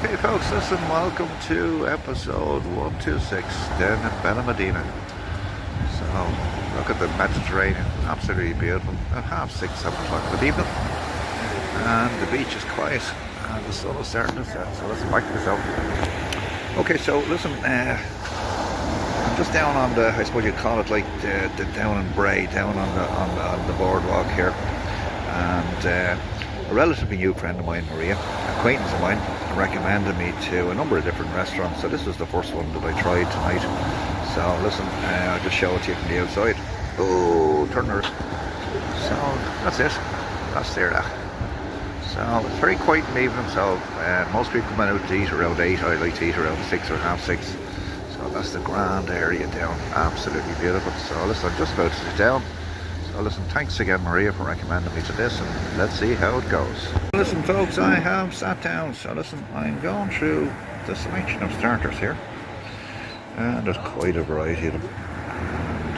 Okay folks, listen, welcome to episode 126 down in Benalmadena. So, look at the Mediterranean, absolutely beautiful. At half 6, 7 o'clock in the evening. And the beach is quiet and the sun is starting to set, so listen, back to myself. Okay, so listen, I'm just down on the, I suppose you'd call it like the down in Bray, down on the boardwalk here. And a relatively new friend of mine, Maria, acquaintance of mine, recommended me to a number of different restaurants. So this was the first one that I tried tonight. So listen, I'll just show it to you from the outside. Oh, turn her. So that's it. That's there. So it's very quiet in the evening. So most people come out to eat around 8. I like to eat around 6 or half 6. So that's the grand area down. Absolutely beautiful. So listen, I'm just about to sit down. So listen, thanks again Maria for recommending me to this, and let's see how it goes. Listen folks, I have sat down, so listen, I'm going through the selection of starters here, and there's quite a variety of them.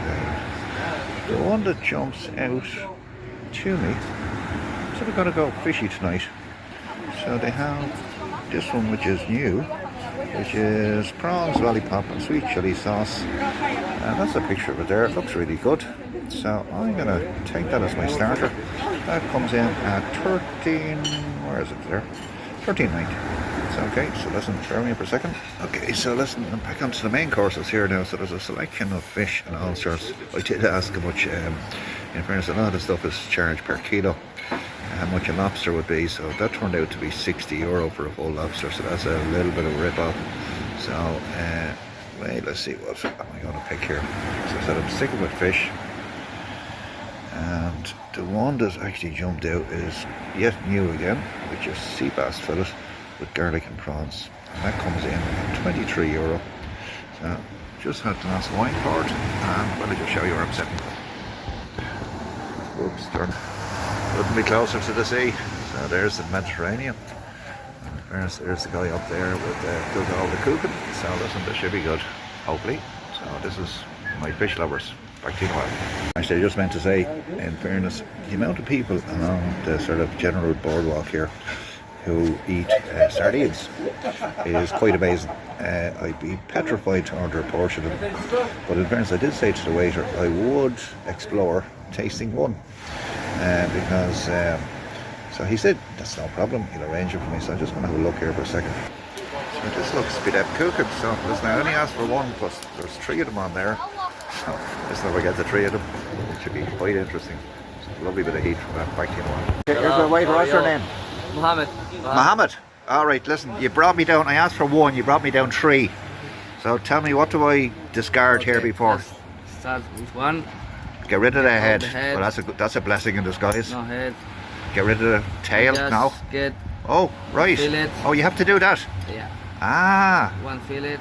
And the one that jumps out to me, so we're going to go fishy tonight. So they have this one which is new, which is prawns, lollipop and sweet chili sauce, and that's a picture of it there. It looks really good. So I'm going to take that as my starter. That comes in at 13, where is it there? 13.90. It's okay, so listen, bear with me for a second. Okay, so listen, I'm back onto the main courses here now. So there's a selection of fish and all sorts. I did ask how much, in fairness, a lot of the stuff is charged per kilo, how much a lobster would be. So that turned out to be €60 for a full lobster, so that's a little bit of a rip-off. So, wait, let's see, what am I going to pick here? So I said I'm sticking with fish. And the one that actually jumped out is yet new again, which is sea bass fillet with garlic and prawns. And that comes in at €23. So just had the last wine poured, and let me just show you where I'm sitting. Oops, turn. Couldn't be closer to the sea. So there's the Mediterranean. And there's the guy up there with does all the cooking. So listen, this should be good, hopefully. So this is my fish lovers. Back to you in a while. Actually, I just meant to say, in fairness, the amount of people along the sort of general boardwalk here who eat sardines is quite amazing. I'd be petrified to order a portion of them. But in fairness, I did say to the waiter I would explore tasting one. Because, so he said, that's no problem, he'll arrange it for me. So I'm just going to have a look here for a second. So this looks a bit of cooking. So listen, I only asked for one, plus there's 3 of them on there. So let's never get the 3 of them. It should be quite interesting. It's a lovely bit of heat from that. Back to you in a while. Here's the waiter. What's your name? Mohammed. Mohammed. Alright, listen, you brought me down, I asked for 1, you brought me down 3. So tell me, what do I discard here before? Start with 1. Get rid of the head. head. Well, that's a blessing in disguise. No head. Get rid of the tail. Just No. get Oh, right. fillet. Oh, you have to do that. Yeah. Ah. 1 fillet.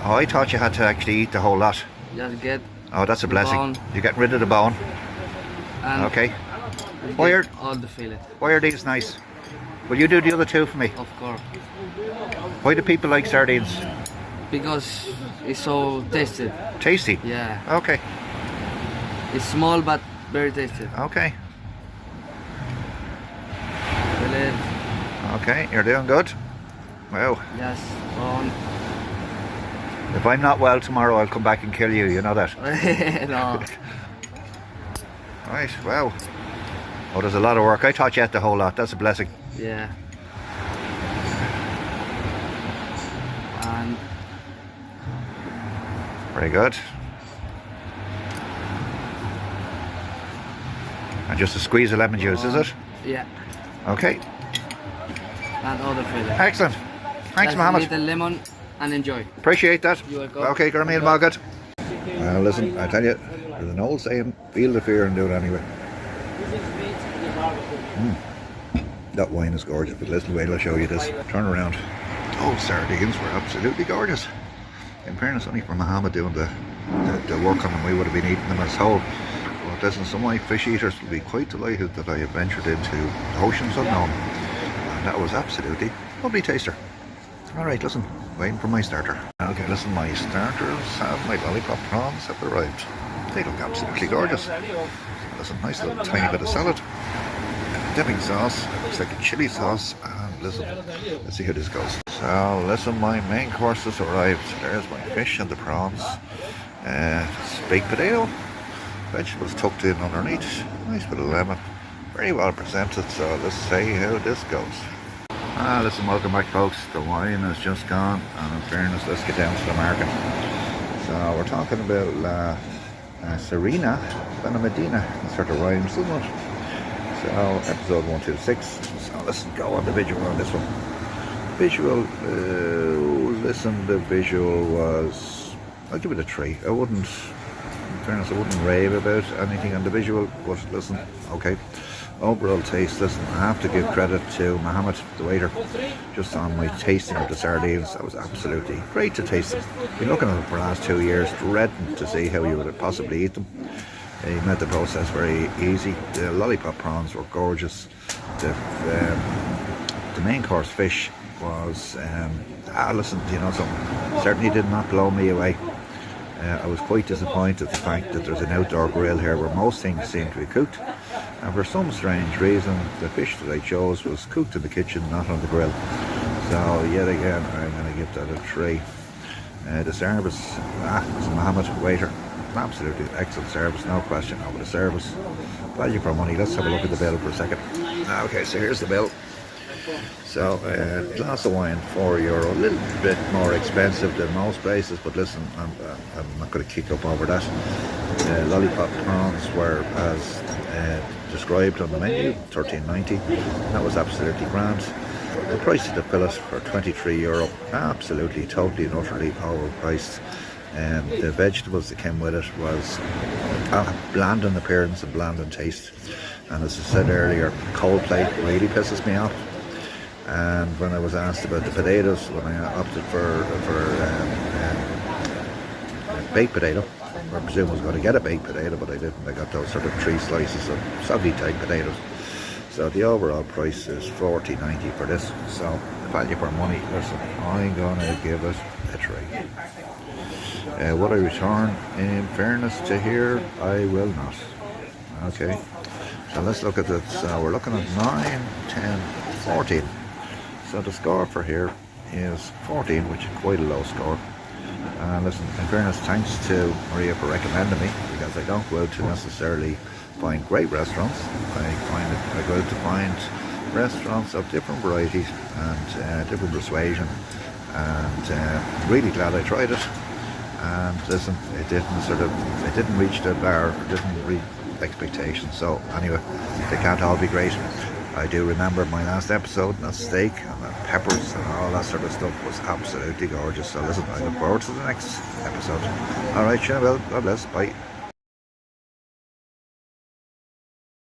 Oh, I thought you had to actually eat the whole lot. Just get Oh, that's a blessing. bone. You're getting rid of the bone. and Okay. get Why are all the fillet. why are these nice? Will you do the other 2 for me? Of course. Why do people like sardines? Because it's so tasty. Tasty. Yeah. Okay. It's small but very tasty. Okay. Fillet. Okay. You're doing good. Wow. Just bone. If I'm not well tomorrow, I'll come back and kill you. You know that. No. Right. Wow. Oh, there's a lot of work. I thought you had the whole lot. That's a blessing. Yeah. And Very good. And just a squeeze of lemon juice, is it? yeah. Okay. And other fillet. Excellent. Thanks, Just Mohammed. little lemon and enjoy. Appreciate that. You're welcome. Okay, Gurmeen Margaret. Well, listen, I tell you, there's an old saying, feel the fear and do it anyway. That wine is gorgeous, but listen, wait till I show you this. Turn around. Those sardines were absolutely gorgeous. In fairness, only for Mohammed doing the work on them, we would have been eating them as whole. But listen, some of my fish eaters will be quite delighted that I have ventured into oceans unknown. And that was absolutely lovely taster. Alright, listen, waiting for my starter. Okay, listen, my starters have my lollipop prawns have arrived. They look absolutely gorgeous. Listen, nice little tiny bit of salad. Dipping sauce, it looks like a chili sauce, and listen, let's see how this goes. So listen, my main course has arrived. There's my fish and the prawns. Baked potato, vegetables tucked in underneath, nice bit of lemon, very well presented. So let's see how this goes. Listen, welcome back folks. The wine has just gone, and in fairness, let's get down to the market. So we're talking about La Serena Benamedina. That sort of rhymes, doesn't it? So episode 126. So listen, go on the visual on this one. Visual, listen, the visual was, I'll give it a 3. I wouldn't, in fairness, I wouldn't rave about anything on the visual, but listen, okay. Overall taste, listen, I have to give credit to Mohammed, the waiter, just on my tasting of the sardines. That was absolutely great to taste them. Been looking at them for the last 2 years, dreading to see how you would possibly eat them. He made the process very easy. The lollipop prawns were gorgeous. The main course fish was, listen, you know something, certainly did not blow me away. I was quite disappointed the fact that there's an outdoor grill here where most things seem to be cooked, and for some strange reason the fish that I chose was cooked in the kitchen, not on the grill. So yet again I'm going to give that a 3. The service, was Mohammed, waiter, absolutely excellent service, no question over the service. Value for money. Let's have a look at the bill for a second. Okay, so here's the bill. So a glass of wine, €4, a little bit more expensive than most places, but listen, I'm not going to kick up over that. Lollipop prawns were as described on the menu, $13.90. That was absolutely grand. The price of the fillet for €23, absolutely, totally and utterly overpriced. The vegetables that came with it was bland in appearance and bland in taste. And as I said earlier, cold plate really pisses me off. And when I was asked about the potatoes, when I opted for baked potato, I presume I was going to get a baked potato, but I didn't. I got those sort of 3 slices of soggy type potatoes. So the overall price is $40.90 for this. So value for money, listen, I'm going to give it a 3. Would I return? In fairness to here, I will not. Okay, so let's look at it. So we're looking at 9, 10, 14. So the score for here is 14, which is quite a low score. Listen, in fairness, thanks to Maria for recommending me, because I don't go out to necessarily find great restaurants. I go out to find restaurants of different varieties and different persuasion. And really glad I tried it. And listen, it didn't reach the bar, it didn't reach expectations. So anyway, they can't all be great. I do remember my last episode, and that steak and the peppers and all that sort of stuff was absolutely gorgeous. So listen, I look forward to the next episode. Alright, well, God bless, bye.